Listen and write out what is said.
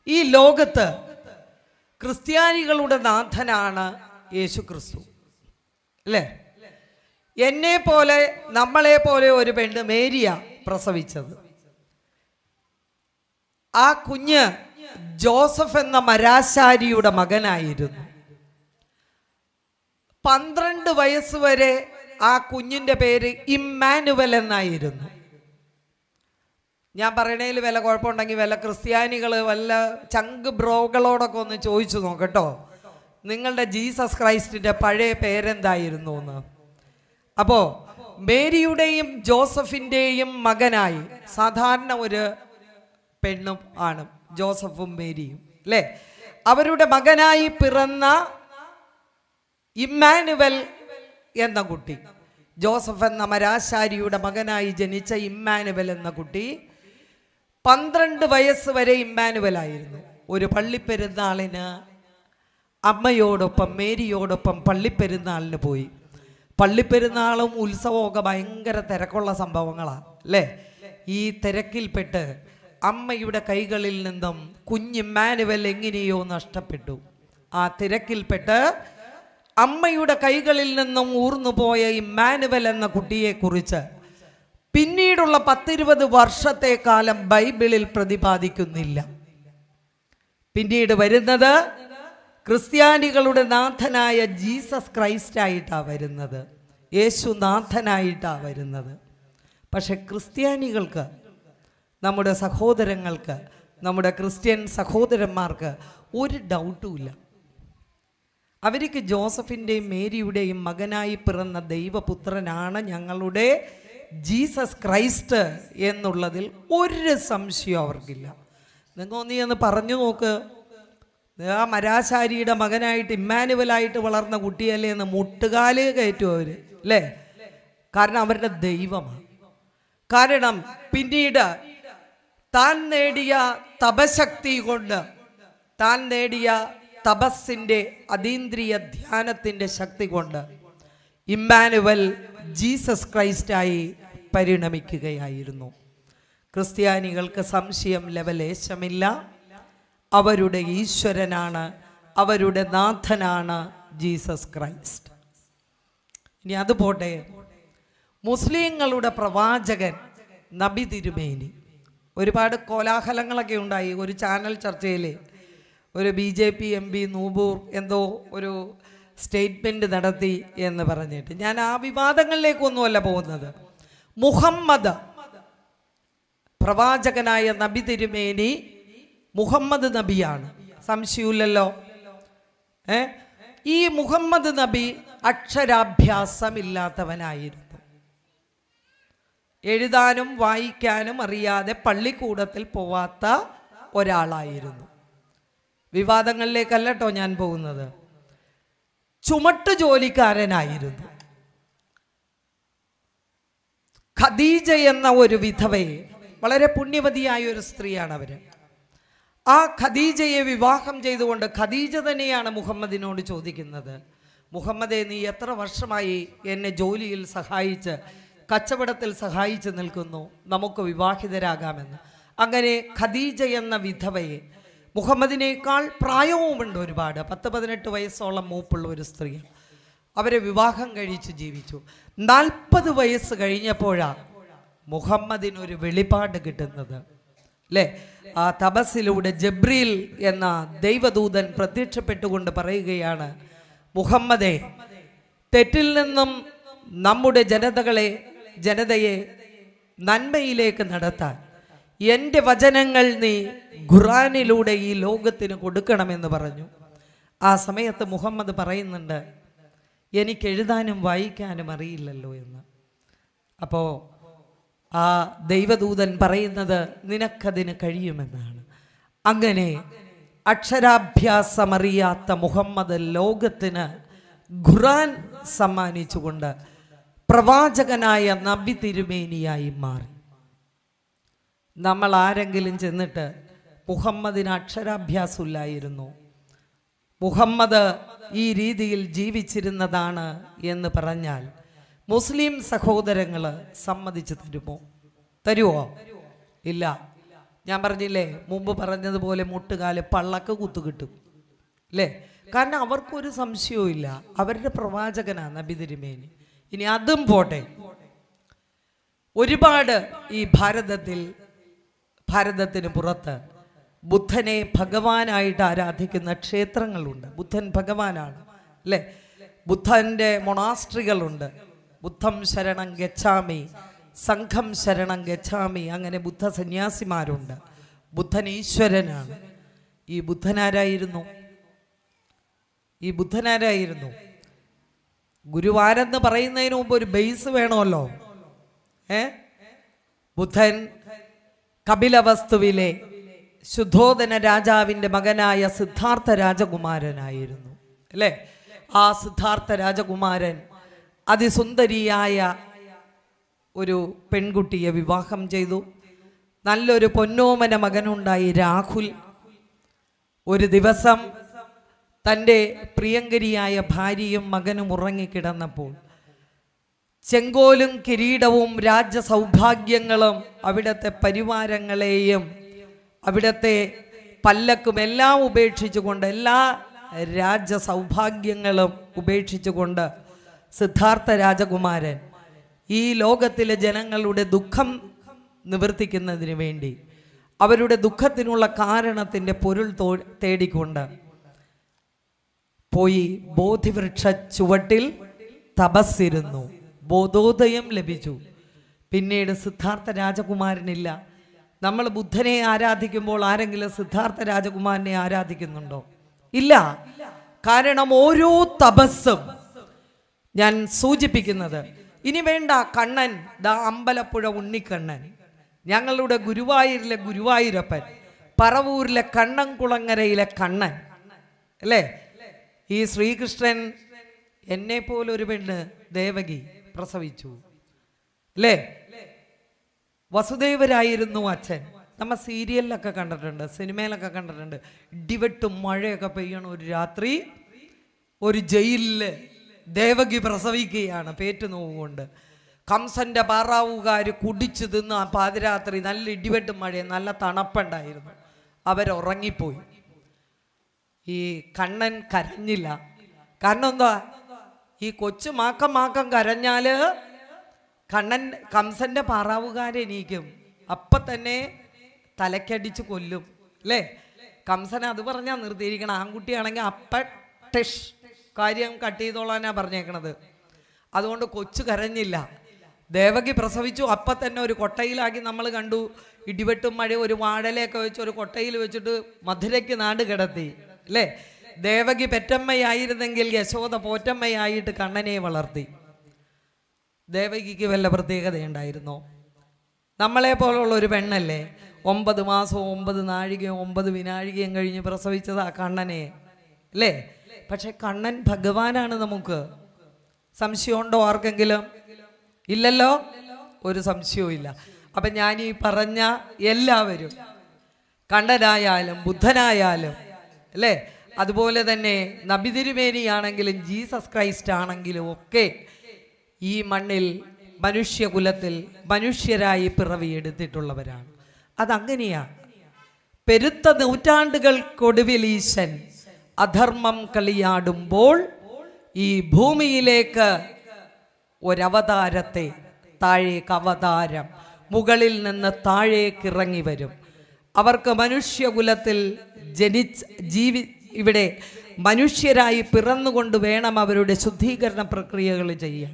ഈ ലോകത്ത് ക്രിസ്ത്യാനികളുടെ നാഥനാണ് യേശു ക്രിസ്തു, അല്ലേ? എന്നെ പോലെ നമ്മളെ പോലെ ഒരു പെണ്ണ് മേരിയ പ്രസവിച്ചത്. ആ കുഞ്ഞ് ജോസഫ് എന്ന മരാശാരിയുടെ മകനായിരുന്നു. 12 വയസ്സ് വരെ ആ കുഞ്ഞിൻ്റെ പേര് ഇമ്മാനുവൽ എന്നായിരുന്നു. ഞാൻ പറയണതിൽ വല്ല കുഴപ്പമുണ്ടെങ്കിൽ വല്ല ക്രിസ്ത്യാനികൾ വല്ല ചങ്ക് ബ്രോകളോടൊക്കെ ഒന്ന് ചോദിച്ചു നോക്കട്ടോ, നിങ്ങളുടെ ജീസസ് ക്രൈസ്റ്റിൻ്റെ പഴയ പേരെന്തായിരുന്നു എന്ന്. അപ്പോൾ മേരിയുടെയും ജോസഫിൻ്റെയും മകനായി, സാധാരണ ഒരു പെണ്ണും ആണ് ജോസഫും മേരിയും, അല്ലേ? അവരുടെ മകനായി പിറന്ന ഇമ്മാനുവൽ എന്ന കുട്ടി, ജോസഫ് എന്ന മരാശാരിയുടെ മകനായി ജനിച്ച ഇമ്മാനുവൽ എന്ന കുട്ടി 12 വയസ്സ് വരെ ഇമ്മാനുവലായിരുന്നു. ഒരു പള്ളിപ്പെരുന്നാളിന് അമ്മയോടൊപ്പം മേരിയോടൊപ്പം പള്ളിപ്പെരുന്നാളിന് പോയി. പള്ളിപ്പെരുന്നാളും ഉത്സവമൊക്കെ ഭയങ്കര തിരക്കുള്ള സംഭവങ്ങളാണ്, അല്ലേ? ഈ തിരക്കിൽപ്പെട്ട് അമ്മയുടെ കൈകളിൽ നിന്നും കുഞ്ഞിമ്മാനുവൽ എങ്ങനെയോ നഷ്ടപ്പെട്ടു. ആ തിരക്കിൽപ്പെട്ട് അമ്മയുടെ കൈകളിൽ നിന്നും ഊർന്നുപോയ ഇമ്മാനുവൽ എന്ന കുട്ടിയെക്കുറിച്ച് പിന്നീടുള്ള 10-20 വർഷത്തെ കാലം ബൈബിളിൽ പ്രതിപാദിക്കുന്നില്ല. പിന്നീട് വരുന്നത് ക്രിസ്ത്യാനികളുടെ നാഥനായ ജീസസ് ക്രൈസ്റ്റ് ആയിട്ടാണ് വരുന്നത്, യേശു നാഥനായിട്ടാണ് വരുന്നത്. പക്ഷെ ക്രിസ്ത്യാനികൾക്ക്, നമ്മുടെ സഹോദരങ്ങൾക്ക്, നമ്മുടെ ക്രിസ്ത്യൻ സഹോദരന്മാർക്ക് ഒരു ഡൗട്ടുമില്ല. അവർക്ക് ജോസഫിൻ്റെയും മേരിയുടെയും മകനായി പിറന്ന ദൈവപുത്രനാണ് ഞങ്ങളുടെ ജീസസ് ക്രൈസ്റ്റ് എന്നുള്ളതിൽ ഒരു സംശയം അവർക്കില്ല. നിങ്ങൾ നീ ഒന്ന് പറഞ്ഞു നോക്ക്, ആ മരാശാരിയുടെ മകനായിട്ട് ഇമ്മാനുവലായിട്ട് വളർന്ന കുട്ടിയല്ലേ എന്ന് മുട്ടുകാല് കയറ്റും അവർ, അല്ലേ? കാരണം അവരുടെ ദൈവമാണ്. കാരണം പിന്നീട് താൻ നേടിയ തപശക്തി കൊണ്ട്, താൻ നേടിയ തപസ്സിൻ്റെ അതീന്ദ്രിയ ധ്യാനത്തിൻ്റെ ശക്തി കൊണ്ട് ഇമ്മാനുവൽ ജീസസ് ക്രൈസ്റ്റായി പരിണമിക്കുകയായിരുന്നു. ക്രിസ്ത്യാനികൾക്ക് സംശയം ലവലേശമില്ല, അവരുടെ ഈശ്വരനാണ്, അവരുടെ നാഥനാണ് ജീസസ് ക്രൈസ്റ്റ്. ഇനി അതുപോട്ടെ, മുസ്ലിങ്ങളുടെ പ്രവാചകൻ നബി തിരുമേനി, ഒരുപാട് കോലാഹലങ്ങളൊക്കെ ഉണ്ടായി. ഒരു ചാനൽ ചർച്ചയിൽ ഒരു BJP MP നൂബൂർ എന്തോ ഒരു സ്റ്റേറ്റ്മെൻറ്റ് നടത്തി എന്ന് പറഞ്ഞിട്ട്, ഞാൻ ആ വിവാദങ്ങളിലേക്കൊന്നുമല്ല പോകുന്നത്. മുഹമ്മദ് പ്രവാചകനായ നബി തിരുമേനി മുഹമ്മദ് നബിയാണ്, സംശയമില്ലല്ലോ. ഈ മുഹമ്മദ് നബി അക്ഷരാഭ്യാസമില്ലാത്തവനായിരുന്നു. എഴുതാനും വായിക്കാനും അറിയാതെ പള്ളിക്കൂടത്തിൽ പോവാത്ത ഒരാളായിരുന്നു. വിവാദങ്ങളിലേക്കല്ലോ ഞാൻ പോകുന്നത്. ചുമട്ട് ജോലിക്കാരനായിരുന്നു. ഖദീജ എന്ന ഒരു വിധവയെ, വളരെ പുണ്യവതിയായ ഒരു സ്ത്രീയാണ് അവർ. ആ ഖദീജയെ വിവാഹം ചെയ്തുകൊണ്ട് ഖദീജ തന്നെയാണ് മുഹമ്മദിനോട് ചോദിക്കുന്നത്, മുഹമ്മദേ, നീ എത്ര വർഷമായി എന്നെ ജോലിയിൽ സഹായിച്ച്, കച്ചവടത്തിൽ സഹായിച്ച് നിൽക്കുന്നു, നമുക്ക് വിവാഹിതരാകാമെന്ന്. അങ്ങനെ ഖദീജ എന്ന വിധവയെ, മുഹമ്മദിനേക്കാൾ പ്രായവുമുണ്ട് ഒരുപാട്, 10-18 വയസ്സോളം മൂപ്പുള്ള ഒരു സ്ത്രീ, അവരെ വിവാഹം കഴിച്ച് ജീവിച്ചു. 40 വയസ്സ് കഴിഞ്ഞപ്പോഴാണ് മുഹമ്മദിനൊരു വെളിപാട് കിട്ടുന്നത്, അല്ലേ? ആ തപസ്സിലൂടെ ജബ്രീൽ എന്ന ദൈവദൂതൻ പ്രത്യക്ഷപ്പെട്ടുകൊണ്ട് പറയുകയാണ്, മുഹമ്മദേ, തെറ്റിൽ നിന്നും നമ്മുടെ ജനതയെ നന്മയിലേക്ക് നടത്താൻ എൻ്റെ വചനങ്ങൾ നീ ഖുർആനിലൂടെ ഈ ലോകത്തിന് കൊടുക്കണമെന്ന് പറഞ്ഞു. ആ സമയത്ത് മുഹമ്മദ് പറയുന്നുണ്ട്, എനിക്ക് എഴുതാനും വായിക്കാനും അറിയില്ലല്ലോ എന്ന്. അപ്പോൾ ആ ദൈവദൂതൻ പറയുന്നത്, നിനക്കതിന് കഴിയുമെന്നാണ്. അങ്ങനെ അക്ഷരാഭ്യാസമറിയാത്ത മുഹമ്മദ് ലോകത്തിന് ഖുർആൻ സമ്മാനിച്ചുകൊണ്ട് പ്രവാചകനായ നബി തിരുമേനിയായി മാറി. നമ്മൾ ആരെങ്കിലും ചെന്നിട്ട് മുഹമ്മദിന് അക്ഷരാഭ്യാസമില്ലായിരുന്നു, മുഹമ്മദ് ഈ രീതിയിൽ ജീവിച്ചിരുന്നതാണ് എന്ന് പറഞ്ഞാൽ മുസ്ലിം സഹോദരങ്ങൾ സമ്മതിച്ചു തരുമോ? ഇല്ല. ഞാൻ പറഞ്ഞില്ലേ, മുമ്പ് പറഞ്ഞതുപോലെ മുട്ടുകാല് പള്ളക്ക് കുത്തു കിട്ടും അല്ലേ? കാരണം അവർക്കൊരു സംശയവും ഇല്ല, അവരുടെ പ്രവാചകനാണ് നബി തിരുമേനി. ഇനി അതും പോട്ടെ, ഒരുപാട് ഈ ഭാരതത്തിന് പുറത്ത് ബുദ്ധനെ ഭഗവാനായിട്ട് ആരാധിക്കുന്ന ക്ഷേത്രങ്ങളുണ്ട്. ബുദ്ധൻ ഭഗവാനാണ് അല്ലേ? ബുദ്ധൻ്റെ മൊണാസ്ട്രികളുണ്ട്. ബുദ്ധം ശരണം ഗച്ഛാമി, സംഘം ശരണം ഗച്ഛാമി, അങ്ങനെ ബുദ്ധ സന്യാസിമാരുണ്ട്. ബുദ്ധൻ ഈശ്വരനാണ്. ഈ ബുദ്ധനാരായിരുന്നു? ഗുരുവാരെന്ന് പറയുന്നതിന് മുമ്പ് ഒരു ബേസ് വേണമല്ലോ. ബുദ്ധൻ കപിലവസ്തുവിലെ ശുദ്ധോദന രാജാവിൻ്റെ മകനായ സിദ്ധാർത്ഥ രാജകുമാരനായിരുന്നു അല്ലേ? ആ സിദ്ധാർത്ഥ രാജകുമാരൻ അതിസുന്ദരിയായ ഒരു പെൺകുട്ടിയെ വിവാഹം ചെയ്തു. നല്ലൊരു പൊന്നോമന മകനുണ്ടായി രാഹുൽ. ഒരു ദിവസം തൻ്റെ പ്രിയങ്കരിയായ ഭാര്യയും മകനും ഉറങ്ങിക്കിടന്നപ്പോൾ ചെങ്കോലും കിരീടവും രാജ്യസൗഭാഗ്യങ്ങളും അവിടുത്തെ പരിവാരങ്ങളെയും അവിടുത്തെ പല്ലക്കും എല്ലാം ഉപേക്ഷിച്ചുകൊണ്ട്, എല്ലാ രാജ്യസൗഭാഗ്യങ്ങളും ഉപേക്ഷിച്ചുകൊണ്ട് സിദ്ധാർത്ഥ രാജകുമാരൻ ഈ ലോകത്തിലെ ജനങ്ങളുടെ ദുഃഖം നിവർത്തിക്കുന്നതിന് വേണ്ടി, അവരുടെ ദുഃഖത്തിനുള്ള കാരണത്തിൻ്റെ പൊരുൾ തേടിക്കൊണ്ട് പോയി ബോധിവൃക്ഷ ചുവട്ടിൽ തപസ്സിരുന്നു. ബോധോദയം ലഭിച്ചു. പിന്നീട് സിദ്ധാർത്ഥ രാജകുമാരനില്ല. നമ്മൾ ബുദ്ധനെ ആരാധിക്കുമ്പോൾ ആരെങ്കിലും സിദ്ധാർത്ഥ രാജകുമാരനെ ആരാധിക്കുന്നുണ്ടോ? ഇല്ല. കാരണം ഓരോ തപസ്സും ഞാൻ സൂചിപ്പിക്കുന്നത്, ഇനി വേണ്ട കണ്ണൻ, ദാ അമ്പലപ്പുഴ ഉണ്ണിക്കണ്ണൻ, ഞങ്ങളുടെ ഗുരുവായൂരിലെ ഗുരുവായൂരപ്പൻ, പറവൂരിലെ കണ്ണൻകുളങ്ങരയിലെ കണ്ണൻ അല്ലേ? ഈ ശ്രീകൃഷ്ണൻ എന്നെ പോലൊരു പെണ്ണ് ദേവകി പ്രസവിച്ചു അല്ലേ? വസുദേവരായിരുന്നു അച്ഛൻ. നമ്മൾ സീരിയലിലൊക്കെ കണ്ടിട്ടുണ്ട്, സിനിമയിലൊക്കെ കണ്ടിട്ടുണ്ട്. ഇടിവെട്ടും മഴയൊക്കെ പെയ്യണ ഒരു രാത്രി ഒരു ജയിലില് ദേവകി പ്രസവിക്കുകയാണ് പേറ്റുനോവ് കൊണ്ട്. കംസന്റെ പാറാവുകാർ കുടിച്ചു തിന്ന് ആ പാതിരാത്രി നല്ല ഇടിവെട്ടും മഴയും നല്ല തണുപ്പുണ്ടായിരുന്നു. അവരുറങ്ങിപ്പോയി. ഈ കണ്ണൻ കരഞ്ഞില്ല. കാരണം എന്താ? ഈ കൊച്ചു മാക്കം കരഞ്ഞാല് കംസന്റെ പാറാവുകാരെണീക്കും, അപ്പം തന്നെ തലക്കടിച്ച് കൊല്ലും അല്ലേ? കംസൻ അത് പറഞ്ഞാൽ നിർത്തിയിരിക്കണം. ആൺകുട്ടിയാണെങ്കിൽ ടെഷ് കാര്യം കട്ട് ചെയ്തോളാനാ പറഞ്ഞേക്കണത്. അതുകൊണ്ട് കൊച്ചു കരഞ്ഞില്ല. ദേവകി പ്രസവിച്ചു. അപ്പം തന്നെ ഒരു കൊട്ടയിലാക്കി നമ്മൾ കണ്ടു. ഇടിവെട്ടും മഴ ഒരു വാഴലയൊക്കെ വെച്ച് ഒരു കൊട്ടയിൽ വെച്ചിട്ട് മധുരയ്ക്ക് നാട് കിടത്തി അല്ലേ? ദേവകി പെറ്റമ്മയായിരുന്നെങ്കിൽ യശോദ പോറ്റമ്മയായിട്ട് കണ്ണനെ വളർത്തി. ദേവകിക്ക് വല്ല പ്രത്യേകതയുണ്ടായിരുന്നോ? നമ്മളെ പോലുള്ള ഒരു പെണ്ണല്ലേ, 9 മാസവും 9 നാഴികയും 9 വിനാഴികയും കഴിഞ്ഞ് പ്രസവിച്ചത് ആ കണ്ണനെ അല്ലേ? പക്ഷെ കണ്ണൻ ഭഗവാനാണ്. നമുക്ക് സംശയമുണ്ടോ ആർക്കെങ്കിലും? ഇല്ലല്ലോ, ഒരു സംശയവും ഇല്ല. അപ്പം ഞാൻ ഈ പറഞ്ഞ എല്ലാവരും, കണ്ണനായാലും ബുദ്ധനായാലും അല്ലേ, അതുപോലെ തന്നെ നബി തിരുമേനിയാണെങ്കിലും ജീസസ് ക്രൈസ്റ്റ് ആണെങ്കിലും ഒക്കെ ഈ മണ്ണിൽ മനുഷ്യകുലത്തിൽ മനുഷ്യരായി പിറവിയെടുത്തിട്ടുള്ളവരാണ്. അതങ്ങനെയാണ്. പെരുത്ത നൂറ്റാണ്ടുകൾക്കൊടുവിൽ ഈശൻ അധർമ്മം കളിയാടുമ്പോൾ ഈ ഭൂമിയിലേക്ക് ഒരവതാരത്തെ, താഴേക്ക് അവതാരം, മുകളിൽ നിന്ന് താഴേക്കിറങ്ങി വരും. അവർക്ക് മനുഷ്യകുലത്തിൽ ഇവിടെ മനുഷ്യരായി പിറന്നുകൊണ്ട് വേണം അവരുടെ ശുദ്ധീകരണ പ്രക്രിയകൾ ചെയ്യാൻ.